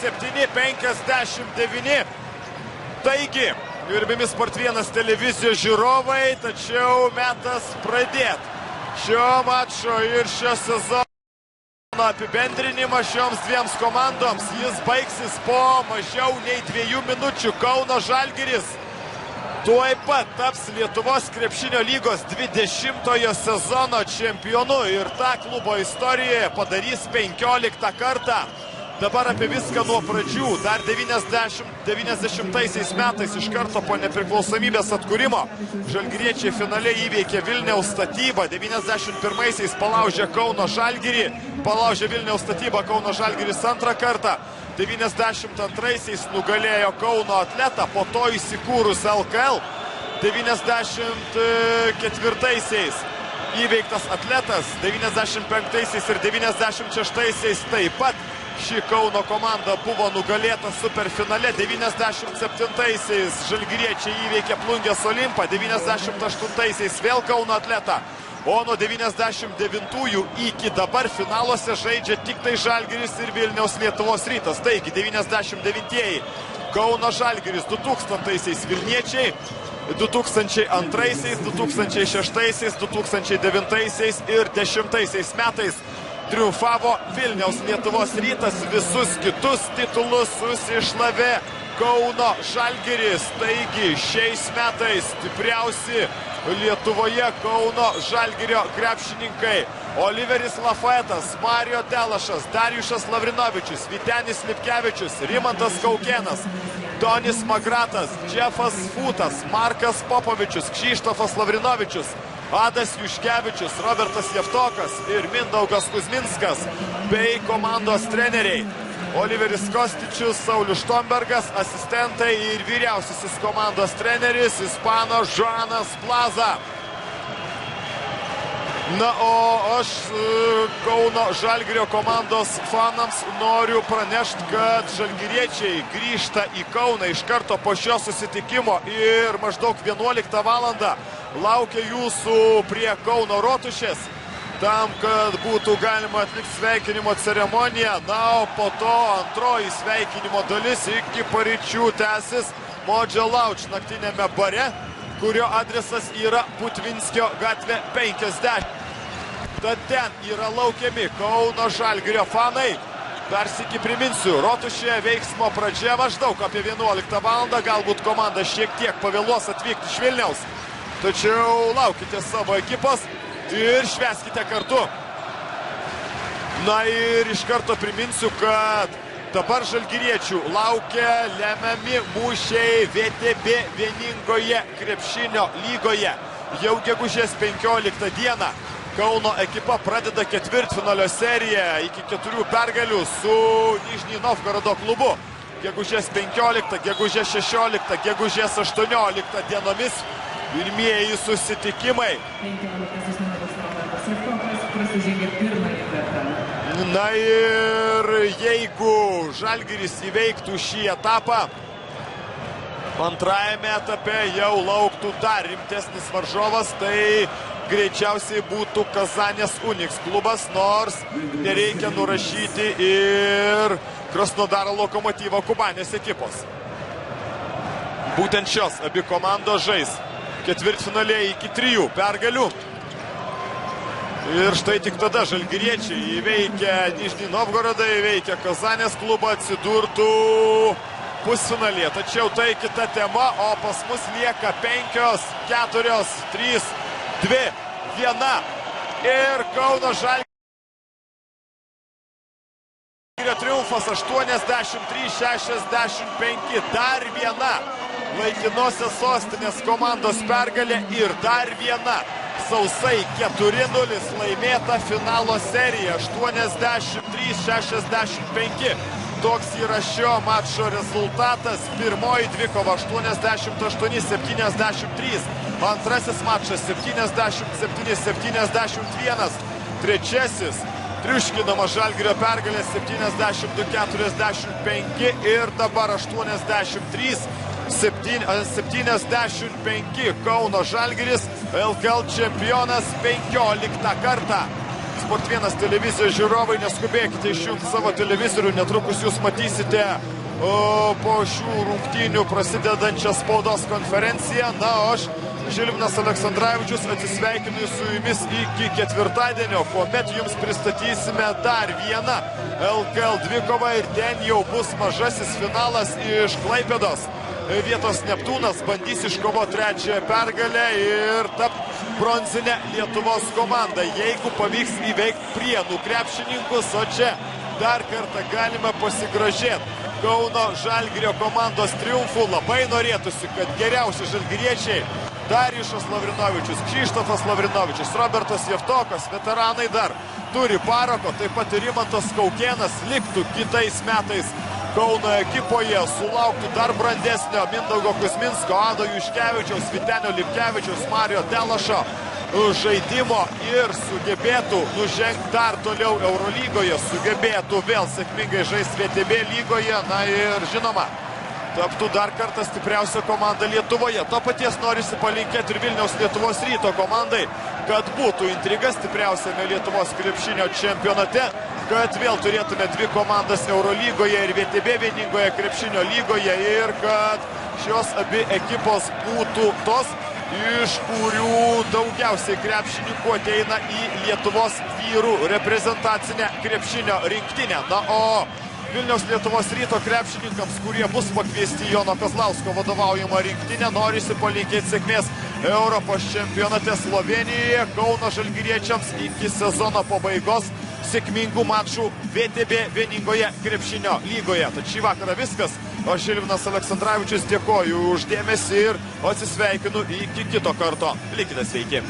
57-59. Taigi, gerbimi Sport 1 televizijos žiūrovai, tačiau metas pradėti šio mačo ir šio sezono apibendrinimą šioms dviems komandoms. Jis baigsis po mažiau nei 2 minučių. Kauno Žalgiris tuoj pat taps Lietuvos krepšinio lygos 20-ojo sezono čempionu ir tą klubo istorijoje padarys 15 kartą. Dabar apie viską nuo pradžių. Dar 90-aisiais metais iš karto po nepriklausomybės atkūrimo žalgiriečiai finale įveikė Vilniaus Statybą. 91-aisiais palaužė Kauno Žalgirį. Palaužė Vilniaus Statybą Kauno Žalgiris antrą kartą. 92-aisiais nugalėjo Kauno Atletą, po to įsikūrus LKL. 94-aisiais įveiktas Atletas. 95-aisiais ir 96-aisiais taip pat ši Kauno komanda buvo nugalėta superfinale. 97-aisiais žalgiriečiai įveikė Plungės Olimpą. 98-aisiais vėl Kauno Atletą. O nuo 99-ųjų iki dabar finaluose žaidžia tik tai Žalgiris ir Vilniaus Lietuvos Rytas. Taigi 99-ieji Kauno Žalgiris, 2000-aisiais Vilniečiai, 2002-aisiais, 2006-aisiais, 2009-aisiais ir 10-aisiais metais triumfavo Vilniaus Lietuvos Rytas. Visus kitus titulus susišlavė Kauno Žalgiris. Taigi šiais metais stipriausi Lietuvoje Kauno Žalgirio krepšininkai: Oliveris Lafayettas, Mario Delašas, Darijušas Lavrinovičius, Vytenis Lipkevičius, Rimantas Kaukėnas, Donis Magratas, Džefas Futas, Markas Popovičius, Kšištofas Lavrinovičius, Adas Juškevičius, Robertas Jevtokas ir Mindaugas Kuzminskas bei komandos treneriai Oliveris Kostičius, Saulius Štombergas, asistentai ir vyriausiasis komandos treneris ispanas Joanas Plaza. Na, o aš Kauno Žalgirio komandos fanams noriu pranešti, kad žalgiriečiai grįžta į Kauną iš karto po šio susitikimo ir maždaug 11 valandą laukia jūsų prie Kauno rotušės, tam, kad būtų galima atlikti sveikinimo ceremoniją. Na, o po to antroji sveikinimo dalis iki paryčių tęsis Modžio Lauč naktinėme bare, kurio adresas yra Putvinskio gatvė 50. Tad ten yra laukiami Kauno Žalgirio fanai. Dar sykį priminsiu, rotušėje veiksmo pradžia maždaug apie 11 valandą. Galbūt komanda šiek tiek pavėluos atvykti iš Vilniaus. Tačiau laukite savo ekipos ir švęskite kartu. Na ir iš karto priminsiu, kad dabar žalgiriečių laukia lemiami mūšiai VTB vieningoje krepšinio lygoje. Jau gegužės 15 dieną Kauno ekipa pradeda ketvirtfinalio seriją iki 4 pergalių su Nižnij Novgorodo klubu. Gegužės 15, gegužės 16, gegužės 18 dienomis pirmieji susitikimai. Na ir jeigu Žalgiris įveiktų šį etapą, antrajame etape jau lauktų dar rimtesnis varžovas, tai greičiausiai būtų Kazanės Uniks klubas, nors nereikia nurašyti ir Krasnodaro Lokomotyvo Kubanės ekipos. Būtent šios abi komandos žais ketvirtfinalėje iki 3 pergalių. Ir štai tik tada žalgiriečiai įveikę Nižnij Novgorodą, įveikę Kazanės klubą, atsidurtų pusfinalėje. Tačiau tai kita tema, o pas mus lieka 5, 4, 3, 2, 1 ir Kauno Žalgirio triumfas 83-65. Dar viena laikinosios sostinės komandos pergalė ir dar viena sausai 4-0 laimėta finalo serija 83-65. Toks yra šio mačo rezultatas. Pirmoji dvikova 88-73. Antrasis mačas 77-71. Trečiasis triuškinama Žalgirio pergalė 72-45 ir dabar 83-75. Kauno Žalgiris LKL čempionas 15 kartą. Sport 1 televizijos žiūrovai, neskubėkite išjungti savo televizorių, netrukus jūs matysite po šių rungtynių prasidedančią spaudos konferenciją. Na, o aš, Žilvinas Aleksandravičius, atsisveikinu su jumis iki ketvirtadienio, kuomet jums pristatysime dar vieną LKL dvikovą ir ten jau bus mažasis finalas iš Klaipėdos. Vietos Neptūnas bandys iškovoti trečiąją pergalę ir tapti bronzinę Lietuvos komandą, jeigu pavyks įveikti Prienų krepšininkus, o čia dar kartą galime pasigražėti Kauno Žalgirio komandos triumfų. Labai norėtųsi, kad geriausi žalgiriečiai Darijušas Lavrinovičius, Kšištofas Lavrinovičius, Robertas Jevtokas, veteranai dar turi parako, taip pat ir Rimantas Kaukėnas liktų kitais metais Kauno ekipoje, sulauktų dar brandesnio Mindaugo Kuzminsko, Ado Juškevičiaus, Vytenio Lipkevičiaus, Mario Delašo žaidimo ir sugebėtų nužengti dar toliau Eurolygoje, sugebėtų vėl sėkmingai žaisti VTB lygoje, na ir žinoma, taptų dar kartą stipriausia komanda Lietuvoje. To paties norisi palinkėti ir Vilniaus Lietuvos Ryto komandai, kad būtų intriga stipriausiame Lietuvos krepšinio čempionate, kad vėl turėtume dvi komandas Eurolygoje ir VTB vieningoje krepšinio lygoje ir kad šios abi ekipos būtų tos, iš kurių daugiausiai krepšininkų ateina į Lietuvos vyrų reprezentacinę krepšinio rinktinę. Na, o Vilniaus Lietuvos Ryto krepšininkams, kurie bus pakviesti Jono Kazlausko vadovaujamą rinktinę, norisi palinkėti sėkmės Europos čempionate Slovenijoje, Kauno žalgiriečiams iki sezono pabaigos sėkmingų mačų VTB vieningoje krepšinio lygoje. Tad šį vakarą viskas. O Žilvinas Aleksandravičius dėkoju už dėmesį ir atsisveikinu iki kito karto. Likite sveiki.